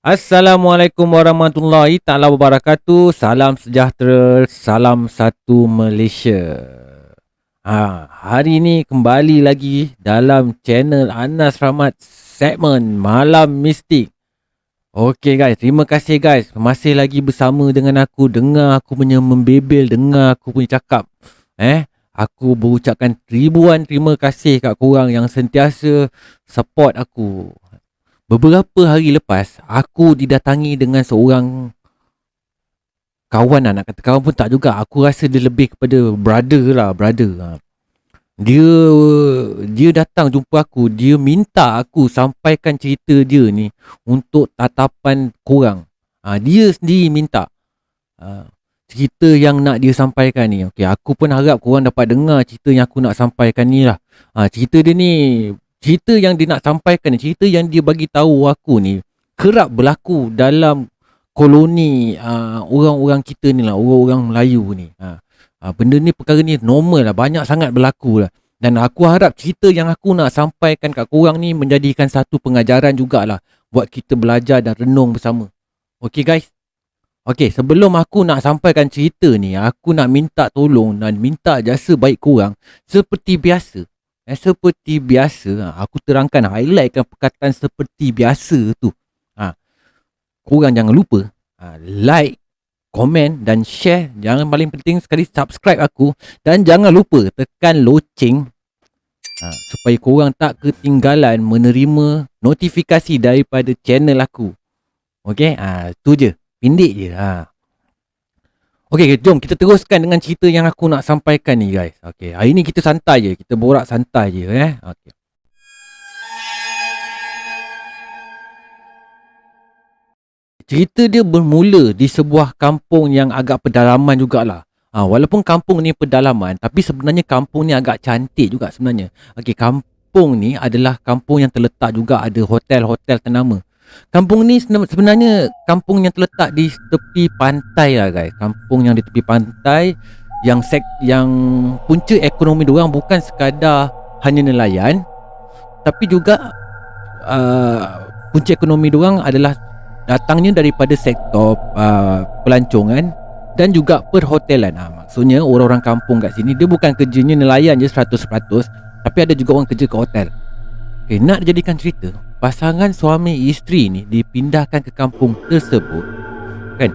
Assalamualaikum warahmatullahi taala wabarakatuh. Salam sejahtera, salam satu Malaysia. Hari ini kembali lagi dalam channel Anas Rahmat segmen Malam Mistik. Okey guys, terima kasih guys. Masih lagi bersama dengan aku, dengar aku punya membebel, dengar aku punya cakap. Aku berucapkan ribuan terima kasih kat korang yang sentiasa support aku. Beberapa hari lepas, aku didatangi dengan seorang kawan lah. Nak kata kawan pun tak juga. Aku rasa dia lebih kepada brother lah, brother. Dia dia datang jumpa aku. Dia minta aku sampaikan cerita dia ni untuk tatapan korang. Dia sendiri minta cerita yang nak dia sampaikan ni. Okay, aku pun harap korang dapat dengar cerita yang aku nak sampaikan ni lah. Cerita dia ni, cerita yang dia nak sampaikan ni, cerita yang dia bagi tahu aku ni kerap berlaku dalam koloni orang-orang kita ni lah, orang-orang Melayu ni. Benda ni, perkara ni normal lah, banyak sangat berlaku lah. Dan aku harap cerita yang aku nak sampaikan kat korang ni menjadikan satu pengajaran jugalah buat kita belajar dan renung bersama. Okay guys? Okay, sebelum aku nak sampaikan cerita ni, aku nak minta tolong dan minta jasa baik korang. Seperti biasa, seperti biasa, aku terangkan, highlightkan perkataan seperti biasa tu. Korang jangan lupa like, komen dan share. Jangan, paling penting sekali, subscribe aku. Dan jangan lupa tekan loceng supaya korang tak ketinggalan menerima notifikasi daripada channel aku. Okay, tu je, pendek je. Okay, jom kita teruskan dengan cerita yang aku nak sampaikan ni guys. Okay, hari ni kita santai je, kita borak santai je. Okay. Cerita dia bermula di sebuah kampung yang agak pedalaman jugalah. Walaupun kampung ni pedalaman, tapi sebenarnya kampung ni agak cantik juga sebenarnya. Okey, kampung ni adalah kampung yang terletak juga ada hotel-hotel ternama. Kampung ni sebenarnya kampung yang terletak di tepi pantai lah guys. Kampung yang di tepi pantai yang punca ekonomi diorang bukan sekadar hanya nelayan, tapi juga punca ekonomi diorang adalah datangnya daripada sektor pelancongan dan juga perhotelan. Maksudnya orang-orang kampung kat sini, dia bukan kerjanya nelayan je 100%, tapi ada juga orang kerja ke hotel. Okay, nak dijadikan cerita, pasangan suami isteri ni dipindahkan ke kampung tersebut kan,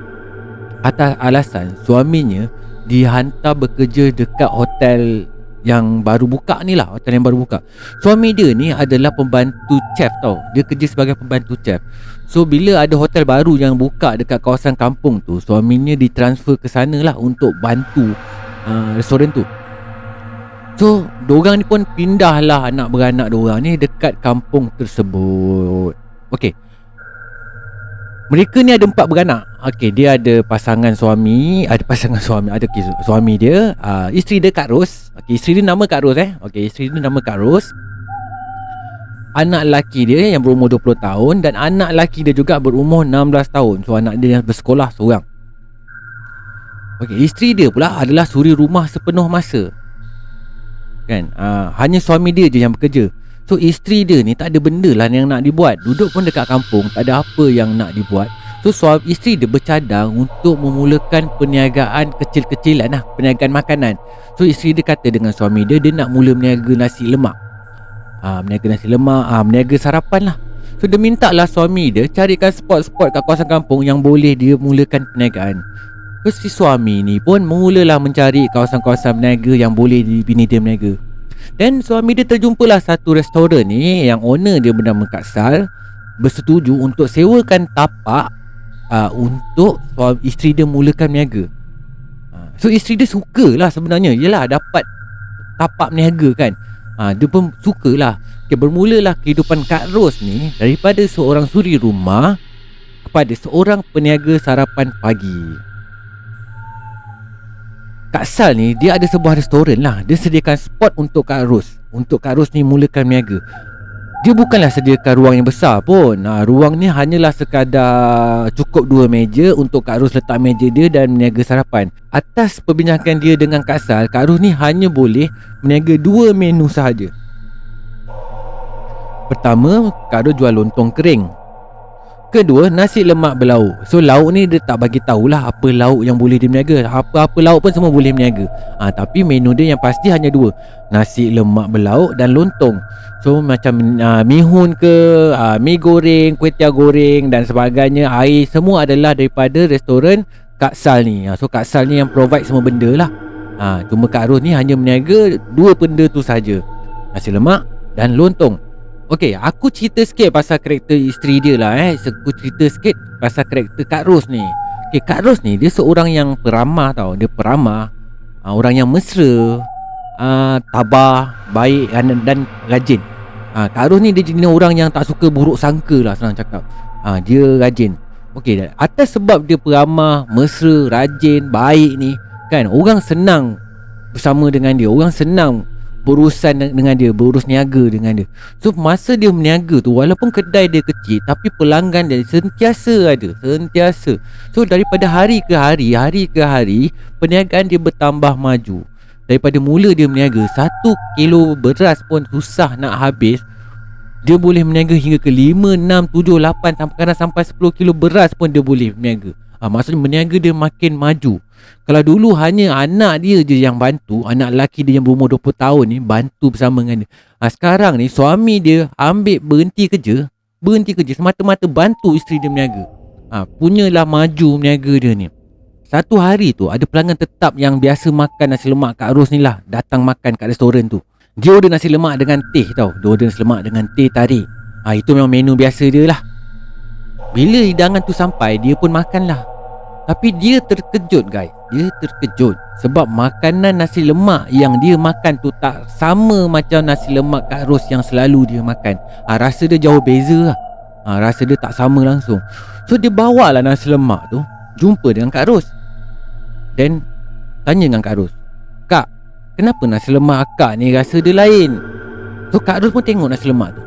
atas alasan suaminya dihantar bekerja dekat hotel yang baru buka ni lah. Hotel yang baru buka. Suami dia ni adalah pembantu chef tau. Dia kerja sebagai pembantu chef. So bila ada hotel baru yang buka dekat kawasan kampung tu, suaminya ditransfer ke sana lah untuk bantu restoran tu. So diorang ni pun pindah lah, anak beranak diorang ni dekat kampung tersebut. Okay, mereka ni ada 4 beranak. Okay, dia ada pasangan suami, ada suami dia, isteri dia Kak Ros. Okay, isteri dia nama Kak Ros Okay, isteri dia nama Kak Ros. Anak lelaki dia yang berumur 20 tahun dan anak lelaki dia juga berumur 16 tahun. So anak dia yang bersekolah seorang. Okay, isteri dia pula adalah suri rumah sepenuh masa kan. Hanya suami dia je yang bekerja. So isteri dia ni tak ada benda lah yang nak dibuat. Duduk pun dekat kampung, tak ada apa yang nak dibuat. So isteri dia bercadang untuk memulakan perniagaan kecil-kecilan lah, perniagaan makanan. So isteri dia kata dengan suami dia, dia nak mula meniaga nasi lemak. Meniaga sarapan lah. So dia minta lah suami dia carikan spot-spot kat kawasan kampung yang boleh dia mulakan perniagaan. So si suami ni pun mulalah mencari kawasan-kawasan berniaga yang boleh bini dia berniaga. Dan suami dia terjumpalah satu restoran ni yang owner dia bernama Kak Sal bersetuju untuk sewakan tapak untuk isteri dia mulakan berniaga. So isteri dia sukalah sebenarnya. Yelah, dapat tapak berniaga kan. Dia pun sukalah. Okay, bermulalah kehidupan Kak Ros ni daripada seorang suri rumah kepada seorang peniaga sarapan pagi. Kak Sal ni dia ada sebuah restoran lah. Dia sediakan spot untuk Kak Ros, untuk Kak Ros ni mulakan berniaga. Dia bukanlah sediakan ruang yang besar pun. Ruang ni hanyalah sekadar cukup 2 meja untuk Kak Ros letak meja dia dan berniaga sarapan. Atas perbincangan dia dengan Kak Sal, Kak Ros ni hanya boleh berniaga 2 menu sahaja. Pertama, Kak Ros jual lontong kering. Kedua, nasi lemak berlauk. So lauk ni dia tak bagi tahulah apa lauk yang boleh dia berniaga. Apa-apa lauk pun semua boleh berniaga. Tapi menu dia yang pasti hanya dua, nasi lemak berlauk dan lontong. So macam mihun ke, mi goreng, kuih tiaw goreng dan sebagainya, air, semua adalah daripada restoran Kak Sal ni. So Kak Sal ni yang provide semua benda lah. Cuma Kak Ros ni hanya berniaga dua benda tu saja, nasi lemak dan lontong. Okey, aku cerita sikit pasal karakter isteri dia lah. Aku cerita sikit pasal karakter Kak Ros ni. Okey, Kak Ros ni dia seorang yang peramah tau. Dia peramah, orang yang mesra, tabah, baik dan rajin. Kak Ros ni dia jenis orang yang tak suka buruk sangka lah, senang cakap. Dia rajin. Okey, atas sebab dia peramah, mesra, rajin, baik ni kan, orang senang bersama dengan dia. Orang senang berurusan dengan dia, berurus niaga dengan dia. So masa dia berniaga tu, walaupun kedai dia kecil, tapi pelanggan dia sentiasa ada, sentiasa. So daripada hari ke hari, perniagaan dia bertambah maju. Daripada mula dia berniaga 1 kilo beras pun susah nak habis, dia boleh berniaga hingga ke 5, 6, 7, 8, kadang sampai 10 kilo beras pun dia boleh berniaga. Maksudnya berniaga dia makin maju. Kalau dulu hanya anak dia je yang bantu, anak lelaki dia yang berumur 20 tahun ni bantu bersama dengan dia. Sekarang ni suami dia berhenti kerja semata-mata bantu isteri dia berniaga. Punyalah maju berniaga dia ni. Satu hari tu ada pelanggan tetap yang biasa makan nasi lemak Kak Ros ni lah, datang makan kat restoran tu. Dia order nasi lemak dengan teh tau. Dia order nasi lemak dengan teh tarik. Itu memang menu biasa dia lah. Bila hidangan tu sampai, dia pun makan lah. Tapi dia terkejut guys. Dia terkejut sebab makanan nasi lemak yang dia makan tu tak sama macam nasi lemak Kak Ros yang selalu dia makan. Rasa dia jauh beza lah. Rasa dia tak sama langsung. So dia bawa lah nasi lemak tu, jumpa dengan Kak Ros dan tanya dengan Kak Ros, "Kak, kenapa nasi lemak akak ni rasa dia lain?" So Kak Ros pun tengok nasi lemak tu.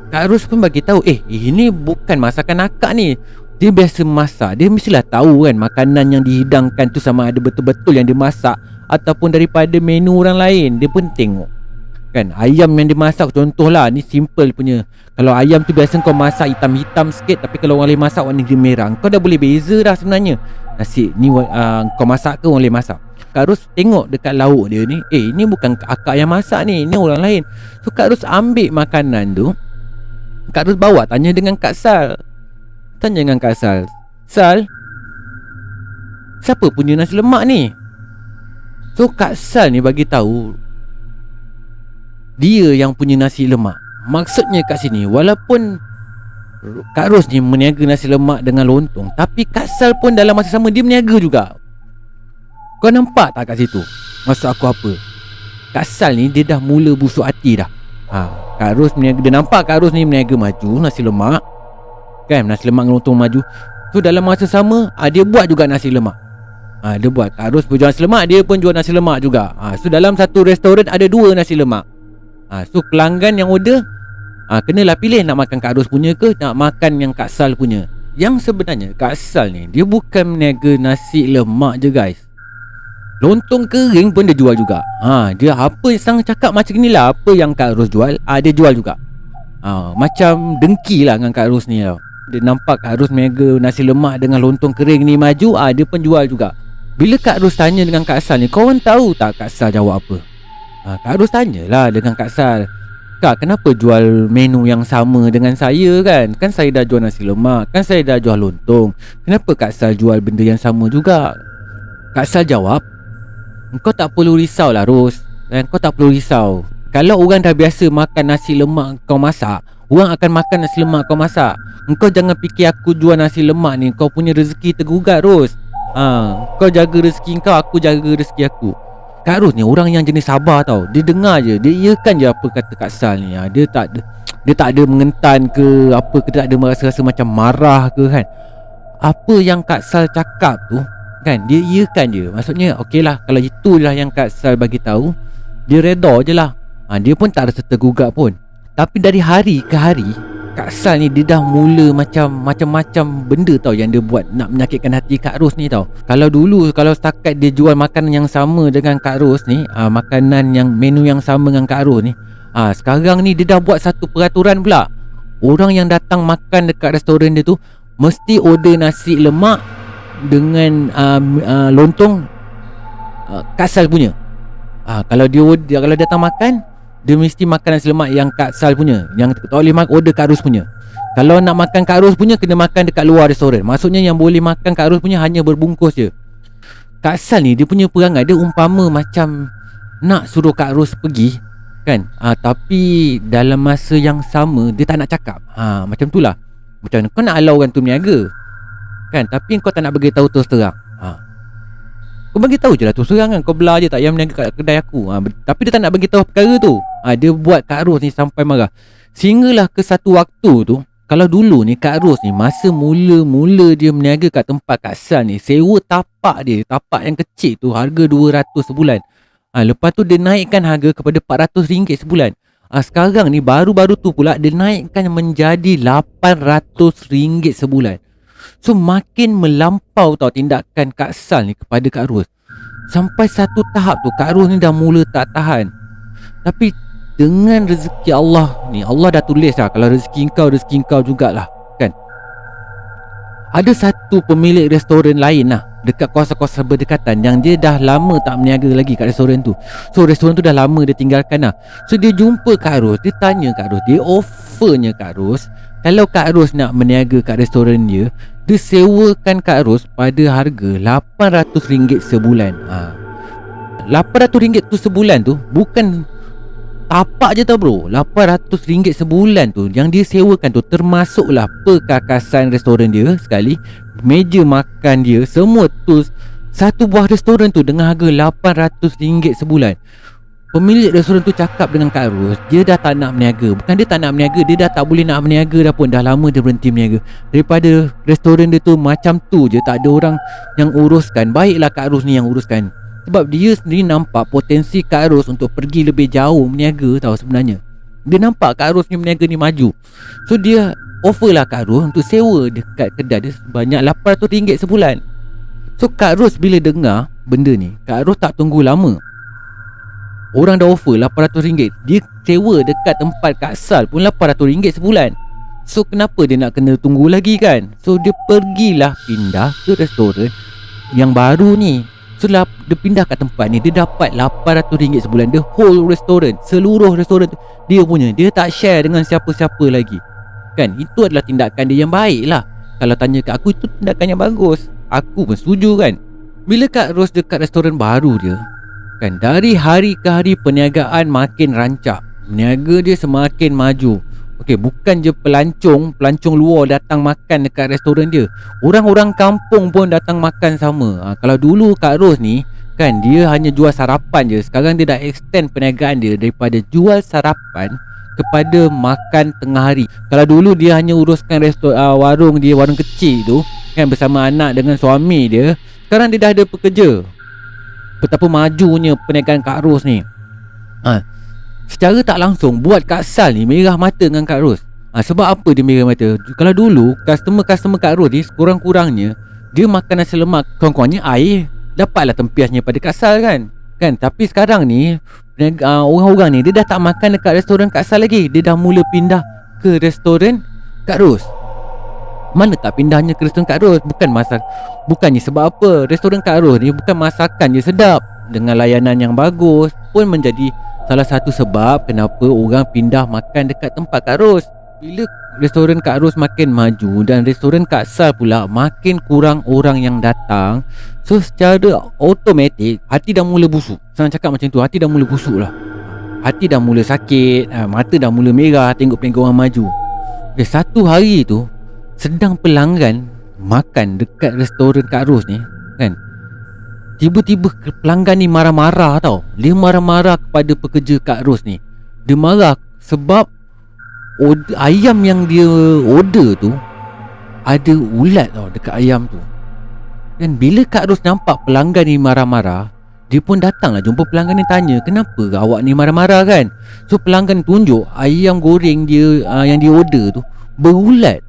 Kak Ros pun bagi tahu, ini bukan masakan akak ni. Dia biasa masak. Dia mestilah tahu kan makanan yang dihidangkan tu sama ada betul-betul yang dia masak ataupun daripada menu orang lain. Dia pun tengok kan, ayam yang dia masak contohlah, ni simple punya. Kalau ayam tu biasa kau masak hitam-hitam sikit, tapi kalau orang lain masak warna merah, kau dah boleh beza dah sebenarnya. Nasi ni kau masak ke orang lain masak. Kak Ros tengok dekat lauk dia ni, ini bukan akak yang masak ni orang lain. So Kak Ros ambil makanan tu, Kak Ros bawa tanya dengan Kak Sal. "Sal, siapa punya nasi lemak ni?" So Kak Sal ni bagi tahu dia yang punya nasi lemak. Maksudnya kat sini, walaupun Kak Ros ni meniaga nasi lemak dengan lontong, tapi Kak Sal pun dalam masa sama dia meniaga juga. Kau nampak tak kat situ maksud aku apa? Kak Sal ni dia dah mula busuk hati dah. Kak Ros meniaga, dia nampak Kak Ros ni meniaga maju nasi lemak kan, nasi lemak dengan lontong maju. So dalam masa sama, dia buat juga nasi lemak. Dia buat, Kak Ros berjual nasi lemak, dia pun jual nasi lemak juga. So dalam satu restoran ada dua nasi lemak. So pelanggan yang order, kenalah pilih nak makan Kak Ros punya ke nak makan yang Kak Sal punya. Yang sebenarnya Kak Sal ni dia bukan meniaga nasi lemak je guys, lontong kering pun dia jual juga. Dia apa yang cakap macam ni lah, apa yang Kak Ros jual, dia jual juga. Macam dengki lah dengan Kak Ros ni tau. Dia nampak Kak Ros meniaga nasi lemak dengan lontong kering ni maju, dia pun jual juga. Bila Kak Ros tanya dengan Kak Sal ni, korang tahu tak Kak Sal jawab apa? Kak Ros tanyalah dengan Kak Sal, "Kak, kenapa jual menu yang sama dengan saya kan? Kan saya dah jual nasi lemak, kan saya dah jual lontong. Kenapa Kak Sal jual benda yang sama juga?" Kak Sal jawab, "Kau tak perlu risau lah Ros, kau tak perlu risau. Kalau orang dah biasa makan nasi lemak kau masak, orang akan makan nasi lemak kau masak. Engkau jangan fikir aku jual nasi lemak ni kau punya rezeki tergugat Ros. Kau jaga rezeki kau, aku jaga rezeki aku." Kak Ros ni orang yang jenis sabar tau. Dia dengar je, dia iakan je apa kata Kak Sal ni. Dia tak ada mengentan ke apa ke, dia tak ada rasa-rasa macam marah ke kan. Apa yang Kak Sal cakap tu kan, dia iakan je. Maksudnya okey lah, kalau itulah yang Kak Sal bagi tahu, dia reda je lah. Dia pun tak rasa tergugat pun. Tapi dari hari ke hari, Kak Sal ni dia dah mula macam-macam benda tau yang dia buat nak menyakitkan hati Kak Ros ni tau. Kalau dulu, kalau setakat dia jual makanan yang sama dengan Kak Ros ni, makanan yang menu yang sama dengan Kak Ros ni, sekarang ni dia dah buat satu peraturan pula. orang yang datang makan dekat restoran dia tu mesti order nasi lemak dengan lontong Kak Sal punya. Kalau dia datang makan, dia mesti makan nasi lemak yang Kak Sal punya. Yang tak boleh order Kak Ros punya. Kalau nak makan Kak Ros punya, kena makan dekat luar restoran. Maksudnya yang boleh makan Kak Ros punya hanya berbungkus je. Kak Sal ni dia punya perangai, dia umpama macam nak suruh Kak Ros pergi kan, tapi dalam masa yang sama dia tak nak cakap. Macam tu lah. Macam kau nak halau orang tu berniaga kan, tapi kau tak nak bagi tahu terus terang. Kau bagi tahu je lah terus terang kan, kau belah je tak yang berniaga kat kedai aku. Tapi dia tak nak bagi tahu perkara tu. Dia buat Kak Ros ni sampai marah. Sehinggalah ke satu waktu tu, kalau dulu ni Kak Ros ni masa mula-mula dia berniaga kat tempat Kak Sal ni, sewa tapak dia, tapak yang kecil tu harga RM200 sebulan. Lepas tu dia naikkan harga kepada RM400 sebulan. Sekarang ni baru-baru tu pula dia naikkan menjadi RM800 sebulan. So makin melampau tau tindakan Kak Sal ni kepada Kak Ros. Sampai satu tahap tu Kak Ros ni dah mula tak tahan. Tapi dengan rezeki Allah ni, Allah dah tulis lah, kalau rezeki kau jugalah kan. Ada satu pemilik restoran lain lah dekat kawasan-kawasan berdekatan yang dia dah lama tak berniaga lagi kat restoran tu. So restoran tu dah lama dia tinggalkan lah. So dia jumpa Kak Ros, dia tanya Kak Ros, dia offernya Kak Ros, kalau Kak Ros nak berniaga kat restoran dia, dia sewakan Kak Ros pada harga RM800 sebulan. RM800 tu sebulan tu bukan tapak je tau bro. RM800 sebulan tu yang dia sewakan tu termasuklah perkakasan restoran dia sekali, meja makan dia, semua tu. Satu buah restoran tu dengan harga RM800 sebulan. Pemilik restoran tu cakap dengan Kak Ros, dia dah tak nak berniaga. Bukan dia tak nak berniaga, dia dah tak boleh nak berniaga dah pun. Dah lama dia berhenti berniaga. Daripada restoran dia tu macam tu je, tak ada orang yang uruskan, baiklah Kak Ros ni yang uruskan. Sebab dia sendiri nampak potensi Kak Ros untuk pergi lebih jauh berniaga tau sebenarnya. Dia nampak Kak Ros ni berniaga ni maju. So dia offer lah Kak Ros untuk sewa dekat kedai dia sebanyak RM800 sebulan. So Kak Ros bila dengar benda ni, Kak Ros tak tunggu lama. Orang dah offer RM800, dia sewa dekat tempat Kak Sal pun RM800 sebulan. So kenapa dia nak kena tunggu lagi kan? So dia pergilah pindah ke restoran yang baru ni. So dia pindah kat tempat ni, dia dapat RM800 sebulan. The whole restoran, seluruh restoran tu dia punya. Dia tak share dengan siapa-siapa lagi kan. Itu adalah tindakan dia yang baik lah. Kalau tanya kat aku, itu tindakan yang bagus. Aku pun setuju kan. Bila Kak Ros dekat restoran baru dia kan, dari hari ke hari perniagaan makin rancak, niaga dia semakin maju. Okey, bukan je pelancong luar datang makan dekat restoran dia, orang-orang kampung pun datang makan sama. Kalau dulu Kak Ros ni kan, dia hanya jual sarapan je. Sekarang dia dah extend perniagaan dia daripada jual sarapan kepada makan tengah hari. Kalau dulu dia hanya uruskan warung dia, warung kecil tu kan, bersama anak dengan suami dia. Sekarang dia dah ada pekerja. Betapa majunya perniagaan Kak Ros ni. Secara tak langsung buat Kak Sal ni merah mata dengan Kak Ros. Sebab apa dia merah mata? Kalau dulu customer Kak Ros ni kurang-kurangnya dia makan nasi lemak, kurang-kurangnya air dapatlah tempiasnya pada Kak Sal kan. Tapi sekarang ni orang-orang ni dia dah tak makan dekat restoran Kak Sal lagi. Dia dah mula pindah ke restoran Kak Ros. Mana tak pindahnya ke restoran Kak Ros? Bukannya sebab apa. Restoran Kak Ros ni bukan masakan je sedap, dengan layanan yang bagus pun menjadi salah satu sebab kenapa orang pindah makan dekat tempat Kak Ros. Bila restoran Kak Ros makin maju dan restoran Kak Sal pula makin kurang orang yang datang, so secara automatik hati dah mula busuk. Senang cakap macam tu, hati dah mula busuk lah. Hati dah mula sakit, mata dah mula merah tengok pelanggan orang maju. Satu hari tu sedang pelanggan makan dekat restoran Kak Ros ni kan, tiba-tiba pelanggan ni marah-marah tau. Dia marah-marah kepada pekerja Kak Ros ni. Dia marah sebab ayam yang dia order tu ada ulat tau dekat ayam tu. Dan bila Kak Ros nampak pelanggan ni marah-marah, dia pun datanglah jumpa pelanggan ni, tanya, kenapa awak ni marah-marah kan? So pelanggan tunjuk ayam goreng dia yang dia order tu berulat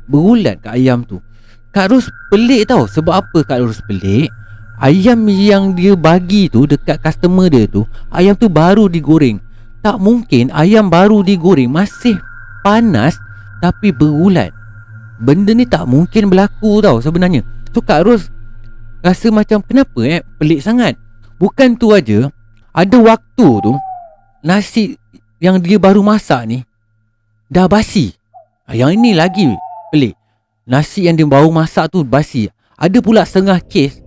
kat ayam tu. Kak Ros pelik tau. Sebab apa Kak Ros pelik? Ayam yang dia bagi tu dekat customer dia tu, ayam tu baru digoreng. Tak mungkin ayam baru digoreng masih panas tapi berulat. Benda ni tak mungkin berlaku tau sebenarnya. So Kak Ros rasa macam kenapa pelik sangat. Bukan tu aja, ada waktu tu nasi yang dia baru masak ni dah basi. Yang ini lagi pelik. Nasi yang dia baru masak tu basi. Ada pula setengah kes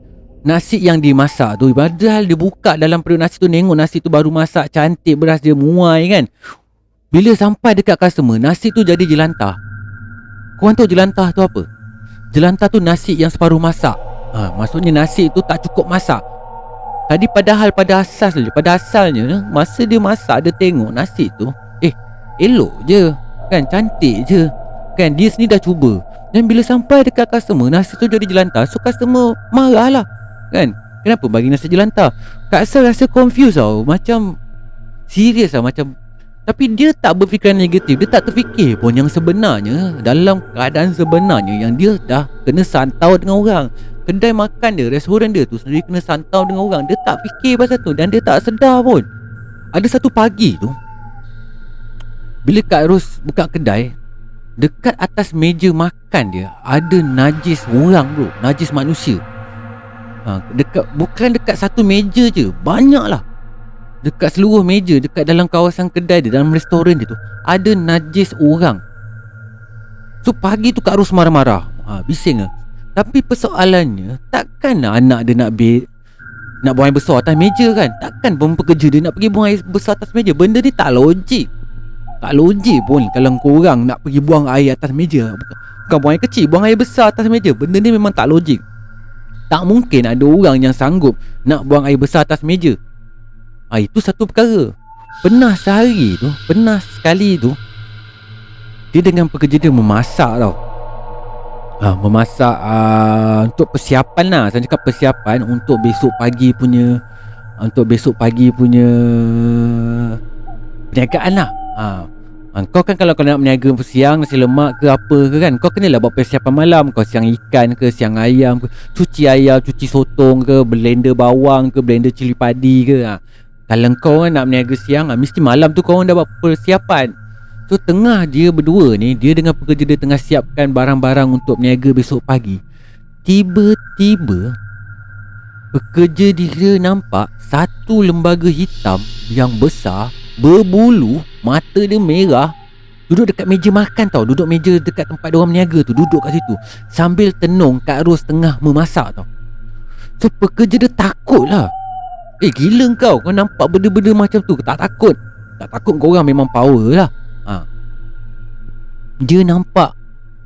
nasi yang dimasak tu, padahal dia buka dalam perut nasi tu, tengok nasi tu baru masak, cantik, beras dia muai kan. Bila sampai dekat customer, nasi tu jadi jelantah. Korang tahu jelantah tu apa? Jelantah tu nasi yang separuh masak. Maksudnya nasi tu tak cukup masak. Tadi padahal pada asalnya masa dia masak, dia tengok nasi tu elok je kan, cantik je kan, dia sendiri dah cuba. Dan bila sampai dekat customer, nasi tu jadi jelantah. So customer marah lah kan, kenapa bagi nasi jelantah? Kak Sal rasa confused tau, macam serius lah, macam. Tapi dia tak berfikiran negatif. Dia tak terfikir pun yang sebenarnya, dalam keadaan sebenarnya, yang dia dah kena santau dengan orang. Kedai makan dia, restoran dia tu sendiri kena santau dengan orang. Dia tak fikir pasal tu, dan dia tak sedar pun. Ada satu pagi tu, bila Kak Ros buka kedai, dekat atas meja makan dia ada najis orang bro, najis manusia. Bukan dekat satu meja je, banyak lah. Dekat seluruh meja, dekat dalam kawasan kedai dia, dalam restoran dia tu, ada najis orang. So pagi tu Kak Ros marah-marah, bising lah. Tapi persoalannya, takkan anak dia nak buang air besar atas meja kan. Takkan pun pekerja dia nak pergi buang air besar atas meja. Benda ni tak logik. Tak logik pun kalau korang nak pergi buang air atas meja. Bukan buang air kecil, buang air besar atas meja. Benda ni memang tak logik. Tak mungkin ada orang yang sanggup nak buang air besar atas meja. Itu satu perkara. Pernah sekali tu dia dengan pekerja dia memasak tau. Memasak untuk persiapan lah. Saya cakap persiapan untuk besok pagi punya perniagaan lah. Kau kan kalau kau nak berniaga siang nasi lemak ke apa ke kan, kau kenalah buat persiapan malam. Kau siang ikan ke, siang ayam ke, cuci ayam, cuci sotong ke, blender bawang ke, blender cili padi ke. Kalau kau nak berniaga siang, mesti malam tu kau dah buat persiapan. So tengah dia berdua ni, dia dengan pekerja dia tengah siapkan barang-barang untuk berniaga besok pagi, tiba-tiba pekerja dia nampak satu lembaga hitam yang besar, berbulu, mata dia merah, duduk dekat meja makan tau. Duduk meja dekat tempat dia orang berniaga tu, duduk kat situ sambil tenung Kak Ros tengah memasak tau. So pekerja dia takut lah. Gila kau nampak benda-benda macam tu. Tak takut korang memang power lah. Dia nampak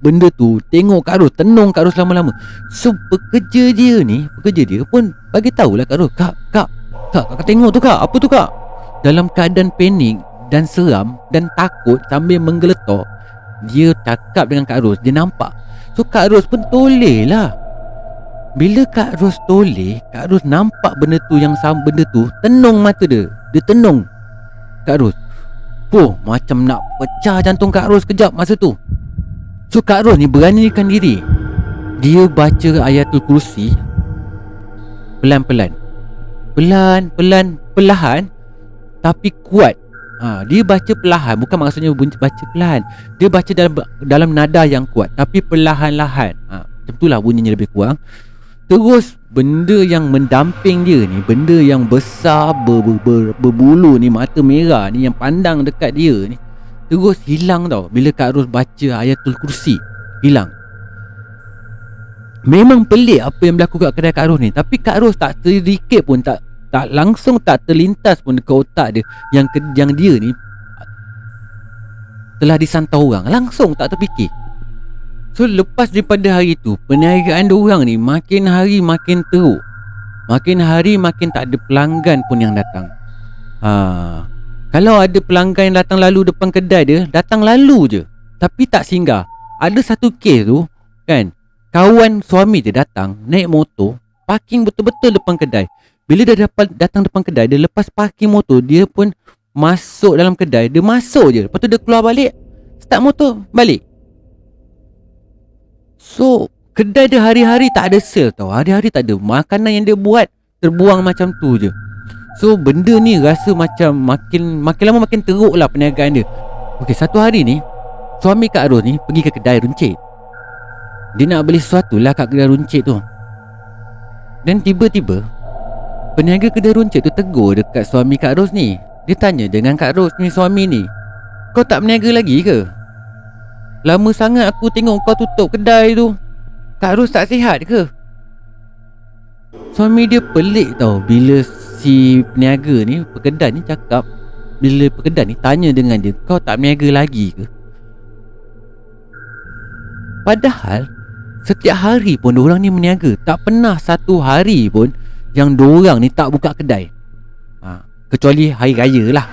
benda tu, tengok Kak Ros, tenung Kak Ros lama-lama. So pekerja dia pun bagi tahulah Kak Ros, Kak tengok tu Kak, apa tu Kak? Dalam keadaan panik dan seram dan takut sambil menggeletok, dia cakap dengan Kak Ros, dia nampak. So Kak Ros pun toleh lah. Bila Kak Ros toleh, Kak Ros nampak benda tu yang sama, benda tu tenung mata dia. Dia tenung Kak Ros. Macam nak pecah jantung Kak Ros kejap masa tu. So Kak Ros ni beranikan diri. Dia baca ayatul kursi pelan-pelan, tapi kuat. Dia baca perlahan, bukan maksudnya baca pelan. Dia baca dalam nada yang kuat, tapi perlahan-lahan. Macam itulah bunyinya lebih kurang. Terus benda yang mendamping dia ni, benda yang besar berbulu ni, mata merah ni, yang pandang dekat dia ni, terus hilang tau. Bila Kak Ros baca ayatul kursi, hilang. Memang pelik apa yang berlaku kat kedai Kak Ros ni. Tapi Kak Ros tak sedikit pun tak langsung, tak terlintas pun dekat otak dia yang dia ni telah disantau orang. Langsung tak terfikir. So lepas daripada hari tu, perniagaan diorang ni makin hari makin teruk. Makin hari makin tak ada pelanggan pun yang datang. Kalau ada pelanggan yang datang lalu depan kedai dia, datang lalu je, tapi tak singgah. Ada satu kes tu kan, kawan suami dia datang naik motor, parking betul-betul depan kedai. Bila dia datang depan kedai, dia lepas parking motor, dia pun masuk dalam kedai. Dia masuk je, lepas tu dia keluar balik, start motor, balik. So kedai dia hari-hari tak ada sale tau. Hari-hari tak ada. Makanan yang dia buat terbuang macam tu je. So benda ni rasa macam makin lama makin teruk lah perniagaan dia. Okey, satu hari ni suami Kak Ros ni pergi ke kedai runcit. Dia nak beli sesuatu lah kat kedai runcit tu. Dan tiba-tiba peniaga kedai runcit tu tegur dekat suami Kak Ros ni. Dia tanya dengan Kak Ros ni, suami ni, kau tak berniaga lagi ke? Lama sangat aku tengok kau tutup kedai tu. Kak Ros tak sihat ke? Suami dia pelik tau bila si peniaga ni, pekedai ni cakap, bila pekedai ni tanya dengan dia, kau tak berniaga lagi ke? Padahal setiap hari pun diorang ni berniaga. Tak pernah satu hari pun yang diorang ni tak buka kedai. Kecuali hari raya lah.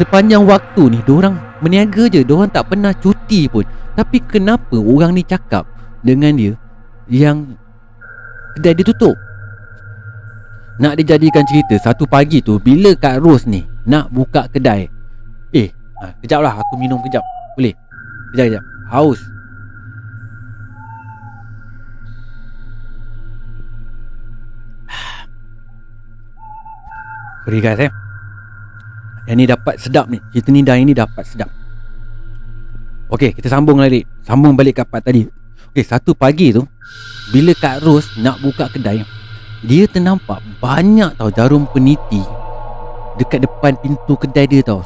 Sepanjang waktu ni diorang berniaga je. Diorang tak pernah cuti pun. Tapi kenapa orang ni cakap dengan dia yang kedai dia tutup? Nak dijadikan cerita, satu pagi tu bila Kak Ros ni nak buka kedai, kejap lah aku minum kejap. Boleh? Kejap. Haus. Sorry guys yang ni dapat sedap ni. Cerita ni dah ini dapat sedap. Okey, kita sambung balik. Sambung balik kat part tadi. Okey, satu pagi tu bila Kak Ros nak buka kedai, dia ternampak banyak tau jarum peniti dekat depan pintu kedai dia tau.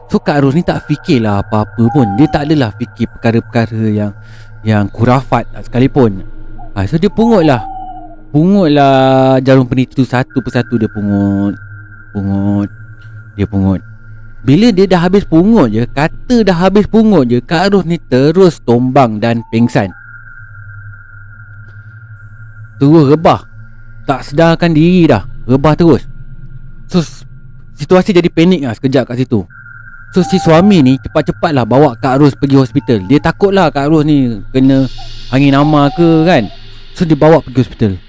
So Kak Ros ni tak fikirlah apa-apa pun. Dia tak adalah fikir perkara-perkara yang kurafat sekalipun. So dia pungutlah jarum peniti tu satu persatu. Dia pungut. Bila dia dah habis pungut je, Kak Ros ni terus tombang dan pingsan. Terus rebah, tak sedarkan diri dah, rebah terus. So situasi jadi panik lah sekejap kat situ. So si suami ni cepat-cepatlah bawa Kak Ros pergi hospital. Dia takutlah Kak Ros ni kena angin hama ke kan. So dia bawa pergi hospital.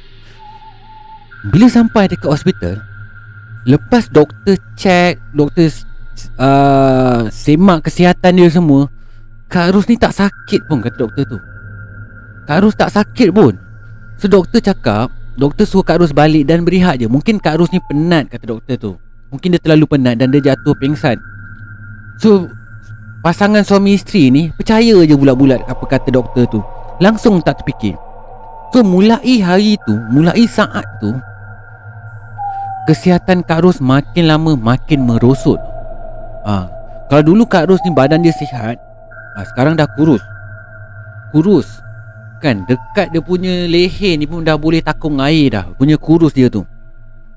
Bila sampai dekat hospital, lepas doktor check, doktor semak kesihatan dia semua, Kak Ros ni tak sakit pun, kata doktor tu. Kak Ros tak sakit pun. So doktor cakap, doktor suruh Kak Ros balik dan berehat je. Mungkin Kak Ros ni penat, kata doktor tu. Mungkin dia terlalu penat dan dia jatuh pingsan. So pasangan suami isteri ni percaya je bulat-bulat apa kata doktor tu. Langsung tak terfikir. So mulai hari tu, mulai saat tu, kesihatan Kak Ros makin lama makin merosot. Kalau dulu Kak Ros ni badan dia sihat, sekarang dah kurus kan, dekat dia punya leher ni pun dah boleh takung air dah, punya kurus dia tu.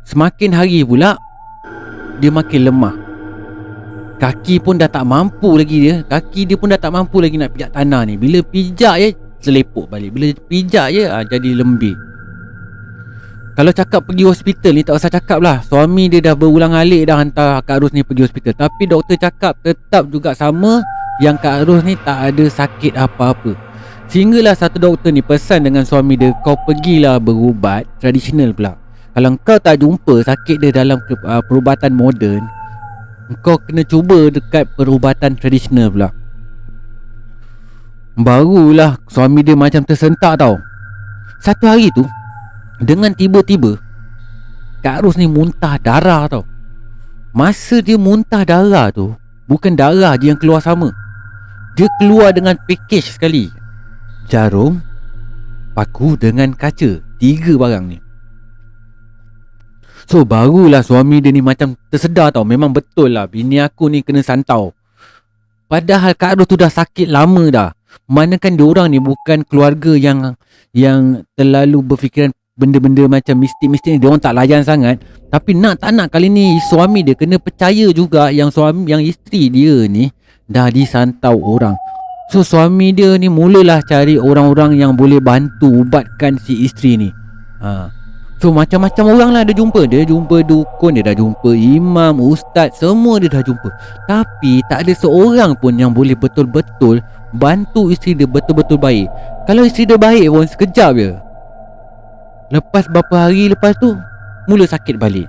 Semakin hari pula dia makin lemah. Kaki pun dah tak mampu lagi dia. Kaki dia pun dah tak mampu lagi nak pijak tanah ni. Bila pijak je selepuk balik. Bila pijak je jadi lembik. Kalau cakap pergi hospital ni tak usah cakap lah. Suami dia dah berulang alik dah hantar Kak Ros ni pergi hospital. Tapi doktor cakap tetap juga sama, yang Kak Ros ni tak ada sakit apa-apa. Sehinggalah satu doktor ni pesan dengan suami dia, kau pergilah berubat tradisional pula. Kalau kau tak jumpa sakit dia dalam perubatan moden, kau kena cuba dekat perubatan tradisional pula. Barulah suami dia macam tersentak tau. Satu hari tu, dengan tiba-tiba Kak Ros ni muntah darah tau. Masa dia muntah darah tu, bukan darah je yang keluar sama. Dia keluar dengan package sekali. Jarum, paku dengan kaca. 3 barang ni. So barulah suami dia ni macam tersedar tau. Memang betul lah, bini aku ni kena santau. Padahal Kak Ros tu dah sakit lama dah. Manakan diorang ni bukan keluarga yang terlalu berfikiran benda-benda macam mistik-mistik ni, diorang tak layan sangat. Tapi tak nak kali ni suami dia kena percaya juga yang isteri dia ni dah disantau orang. So suami dia ni mulalah cari orang-orang yang boleh bantu ubatkan si isteri ni. So macam-macam orang lah dia jumpa. Dia jumpa dukun, dia dah jumpa imam, ustaz, semua dia dah jumpa. Tapi tak ada seorang pun yang boleh betul-betul bantu isteri dia betul-betul baik. Kalau isteri dia baik pun sekejap je, lepas berapa hari lepas tu mula sakit balik.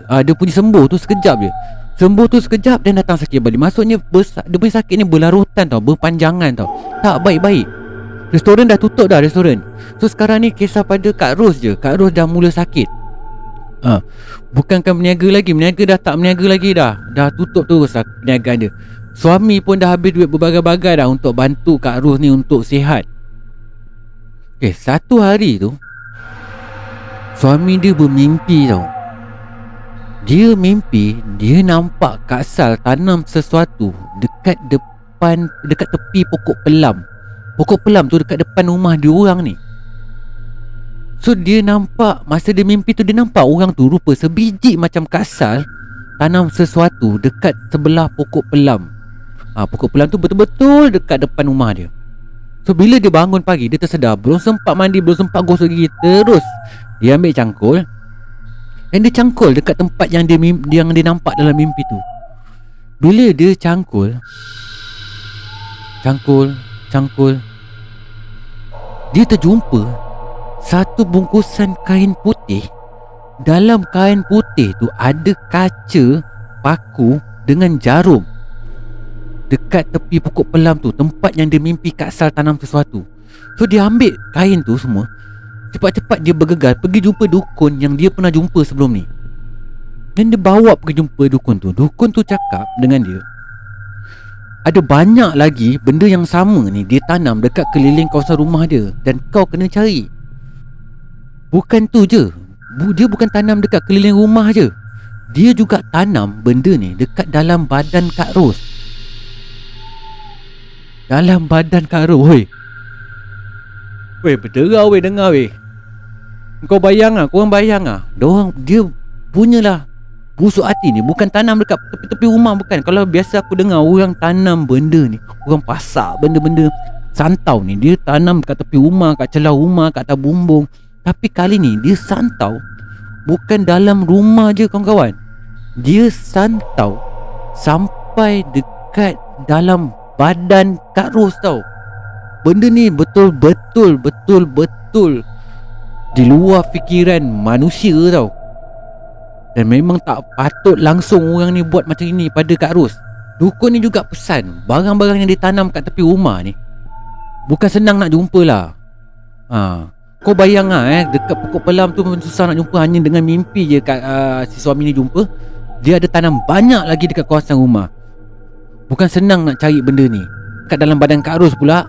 Dia punya sembuh tu sekejap je. Sembuh tu sekejap dan datang sakit balik. Maksudnya dia punya sakit ni berlarutan tau, berpanjangan tau. Tak baik-baik. Restoran dah tutup dah, restoran. So sekarang ni kisah pada Kak Ros je. Kak Ros dah mula sakit. Bukankan berniaga lagi. Berniaga dah tak berniaga lagi dah. Dah tutup terus lah perniagaan dia. Suami pun dah habis duit berbagai-bagai dah untuk bantu Kak Ros ni untuk sihat. Satu hari tu suami dia bermimpi tau. Dia mimpi dia nampak Kak Sal tanam sesuatu dekat tepi pokok pelam. Pokok pelam tu dekat depan rumah dia orang ni. So dia nampak, masa dia mimpi tu dia nampak orang tu rupa sebiji macam Kak Sal tanam sesuatu dekat sebelah pokok pelam. Pokok pelam tu betul-betul dekat depan rumah dia. So bila dia bangun pagi, dia tersedar, belum sempat mandi, belum sempat gosok gigi, terus dia ambil cangkul dan dia cangkul dekat tempat yang dia nampak dalam mimpi tu. Bila dia cangkul, dia terjumpa satu bungkusan kain putih. Dalam kain putih tu ada kaca, paku dengan jarum dekat tepi pokok pelam tu, tempat yang dia mimpi Kak Sal tanam sesuatu. So dia ambil kain tu semua, cepat-cepat dia bergegas pergi jumpa dukun yang dia pernah jumpa sebelum ni. Dan dia bawa pergi jumpa dukun tu. Dukun tu cakap dengan dia, ada banyak lagi benda yang sama ni dia tanam dekat keliling kawasan rumah dia, dan kau kena cari. Bukan tu je, dia bukan tanam dekat keliling rumah je, dia juga tanam benda ni dekat dalam badan Kak Ros. Dalam badan Kak Ros. Weh berderau weh, dengar weh. Kau bayang lah, korang bayang lah, dia punyalah busuk hati ni. Bukan tanam dekat tepi-tepi rumah, bukan. Kalau biasa aku dengar orang tanam benda ni, orang pasak benda-benda santau ni, dia tanam dekat tepi rumah, kat celah rumah, kat atas bumbung. Tapi kali ni dia santau bukan dalam rumah je kawan-kawan. Dia santau sampai dekat dalam badan Kak Ros tau. Benda ni betul-betul di luar fikiran manusia tau. Dan memang tak patut langsung orang ni buat macam ini pada Kak Ros. Dukun ni juga pesan, barang-barang yang ditanam kat tepi rumah ni bukan senang nak jumpa lah. Kau bayang lah dekat pokok pelam tu susah nak jumpa. Hanya dengan mimpi je si suami ni jumpa. Dia ada tanam banyak lagi dekat kawasan rumah. Bukan senang nak cari benda ni. Kat dalam badan Kak Ros pula,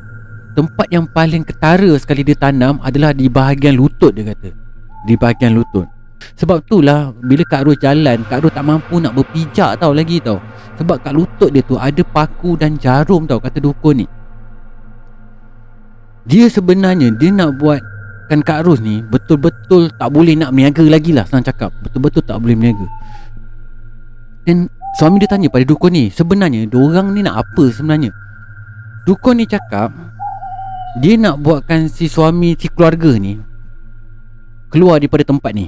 tempat yang paling ketara sekali dia tanam adalah di bahagian lutut, dia kata. Di bahagian lutut. Sebab itulah bila Kak Ros jalan, Kak Ros tak mampu nak berpijak tau lagi tau. Sebab kat lutut dia tu ada paku dan jarum tau, kata dukun ni. Dia sebenarnya dia nak buat kan Kak Ros ni betul-betul tak boleh nak berniaga lagi lah, senang cakap. Betul-betul tak boleh berniaga. Dan suami dia tanya pada dukun ni, sebenarnya diorang ni nak apa sebenarnya? Dukun ni cakap dia nak buatkan si suami, si keluarga ni keluar daripada tempat ni.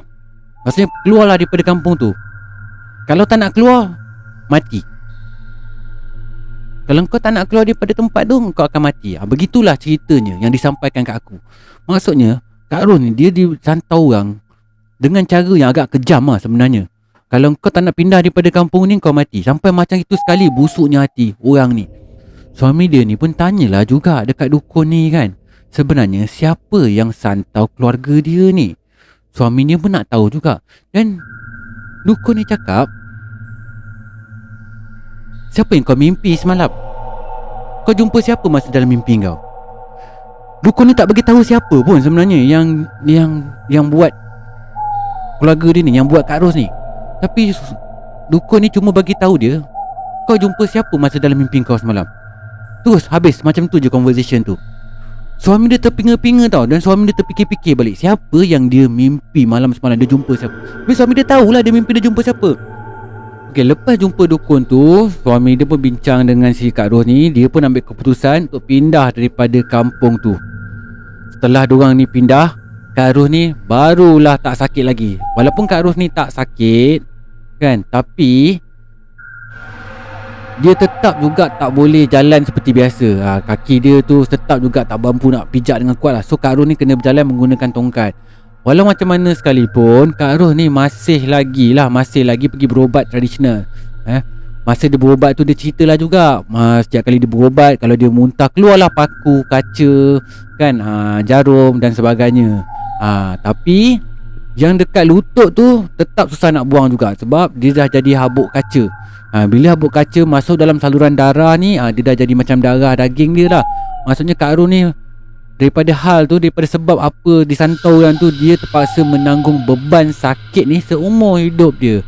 Maksudnya keluarlah daripada kampung tu. Kalau tak nak keluar, mati. Kalau kau tak nak keluar daripada tempat tu, kau akan mati. Begitulah ceritanya yang disampaikan kat aku. Maksudnya Kak Ros ni dia disantau orang dengan cara yang agak kejam lah sebenarnya. Kalau kau tak nak pindah daripada kampung ni, kau mati. Sampai macam itu sekali busuknya hati orang ni. Suami dia ni pun tanyalah juga dekat dukun ni kan, sebenarnya siapa yang santau keluarga dia ni. Suami dia pun nak tahu juga. Dan dukun ni cakap, siapa yang kau mimpi semalam? Kau jumpa siapa masa dalam mimpi kau? Dukun ni tak bagi tahu siapa pun sebenarnya yang buat keluarga dia ni, yang buat Kak Ros ni. Tapi dukun ni cuma bagi tahu dia, kau jumpa siapa masa dalam mimpi kau semalam. Terus habis macam tu je conversation tu. Suami dia terpinga-pinga tau. Dan suami dia terfikir-fikir balik, siapa yang dia mimpi malam semalam, dia jumpa siapa. Tapi suami dia tahulah dia mimpi dia jumpa siapa. Okey, lepas jumpa dukun tu, suami dia pun bincang dengan si Kak Ros ni. Dia pun ambil keputusan untuk pindah daripada kampung tu. Setelah diorang ni pindah, Kak Ros ni barulah tak sakit lagi. Walaupun Kak Ros ni tak sakit kan, tapi dia tetap juga tak boleh jalan seperti biasa. Kaki dia tu tetap juga tak mampu nak pijak dengan kuat lah. So Kak Ros ni kena berjalan menggunakan tongkat. Walau macam mana sekalipun, Kak Ros ni masih lagi pergi berubat tradisional. Masa dia berubat tu, dia ceritalah juga, setiap kali dia berubat, kalau dia muntah, keluarlah paku, kaca kan, jarum dan sebagainya. Tapi yang dekat lutut tu tetap susah nak buang juga, sebab dia dah jadi habuk kaca. Bila habuk kaca masuk dalam saluran darah ni, dia dah jadi macam darah daging dia lah. Maksudnya Kak Ros ni daripada sebab apa disantau orang tu, dia terpaksa menanggung beban sakit ni seumur hidup dia.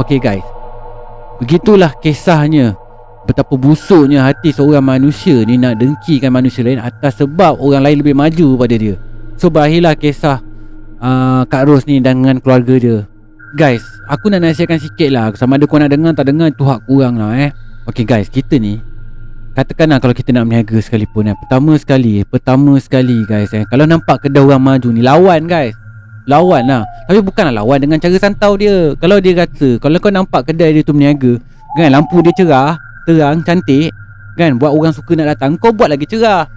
Okay guys, begitulah kisahnya. Betapa busuknya hati seorang manusia ni nak dengkikan manusia lain atas sebab orang lain lebih maju pada dia. So berakhirlah kisah Kak Ros ni dengan keluarga dia. Guys, aku nak nasihatkan sikit lah. Sama ada kau nak dengar tak dengar, tu hak kurang lah Okay guys, kita ni katakanlah kalau kita nak berniaga sekalipun Pertama sekali guys kalau nampak kedai orang maju ni, lawan guys. Lawan lah. Tapi bukanlah lawan dengan cara santau dia. Kalau dia kata, kalau kau nampak kedai dia tu berniaga kan, lampu dia cerah, terang, cantik kan, buat orang suka nak datang, kau buat lagi cerah.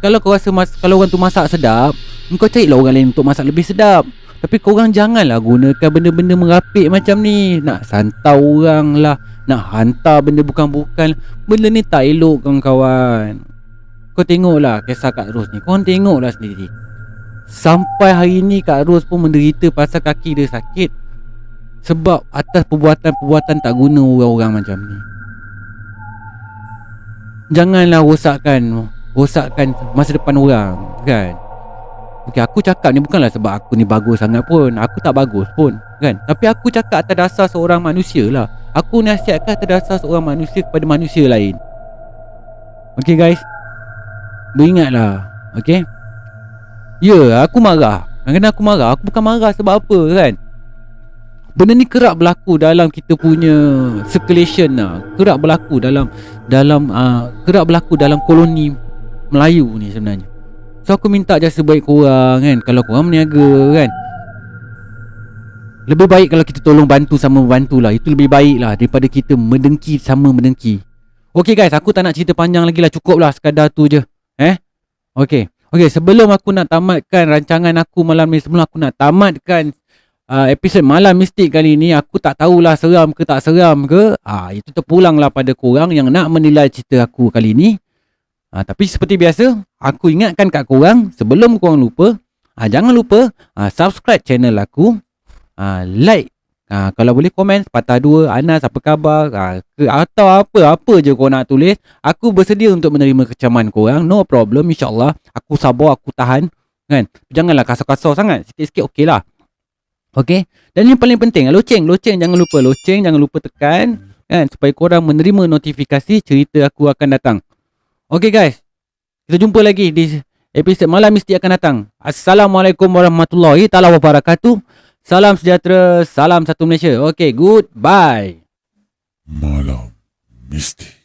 Kalau kau rasa kalau orang tu masak sedap, kau carilah orang lain untuk masak lebih sedap. Tapi korang janganlah gunakan benda-benda merapik macam ni. Nak santau orang lah, nak hantar benda bukan-bukan. Benda ni tak elok kawan-kawan. Kau tengoklah kisah Kak Ros ni, korang tengoklah sendiri. Sampai hari ni Kak Ros pun menderita pasal kaki dia sakit sebab atas perbuatan-perbuatan tak guna orang-orang macam ni. Janganlah rosakkan masa depan orang kan. Okay, aku cakap ni bukanlah sebab aku ni bagus sangat pun. Aku tak bagus pun kan. Tapi aku cakap atas dasar seorang manusia lah. Aku nasihatkan atas dasar seorang manusia kepada manusia lain. Okay guys, beringatlah. Okay, ya, aku marah. Kenapa aku marah? Aku bukan marah sebab apa kan. Benda ni kerap berlaku dalam kita punya circulation lah. Kerap berlaku dalam koloni Melayu ni sebenarnya. So aku minta je sebaik korang kan, kalau korang berniaga kan, lebih baik kalau kita tolong bantu sama membantu lah. Itu lebih baik lah daripada kita mendengki sama mendengki. Okay guys, aku tak nak cerita panjang lagi lah. Cukup lah sekadar tu je. Okay, sebelum aku nak tamatkan rancangan aku malam ni, sebelum aku nak tamatkan episod Malam Mistik kali ni, aku tak tahulah seram ke tak seram ke. Itu terpulanglah pada korang yang nak menilai cerita aku kali ni. Tapi seperti biasa, aku ingatkan kat korang, sebelum korang lupa, jangan lupa subscribe channel aku, like, kalau boleh komen sepatah dua, Anas apa khabar, atau apa je korang nak tulis. Aku bersedia untuk menerima kecaman korang, no problem, insyaAllah. Aku sabar, aku tahan kan. Janganlah kasar-kasar sangat, sikit-sikit okey lah. Okay, dan yang paling penting, loceng jangan lupa tekan kan, supaya korang menerima notifikasi cerita aku akan datang. Okay guys, kita jumpa lagi di episod Malam Mistik akan datang. Assalamualaikum warahmatullahi wabarakatuh. Salam sejahtera, salam satu Malaysia. Okay, goodbye. Malam Mistik.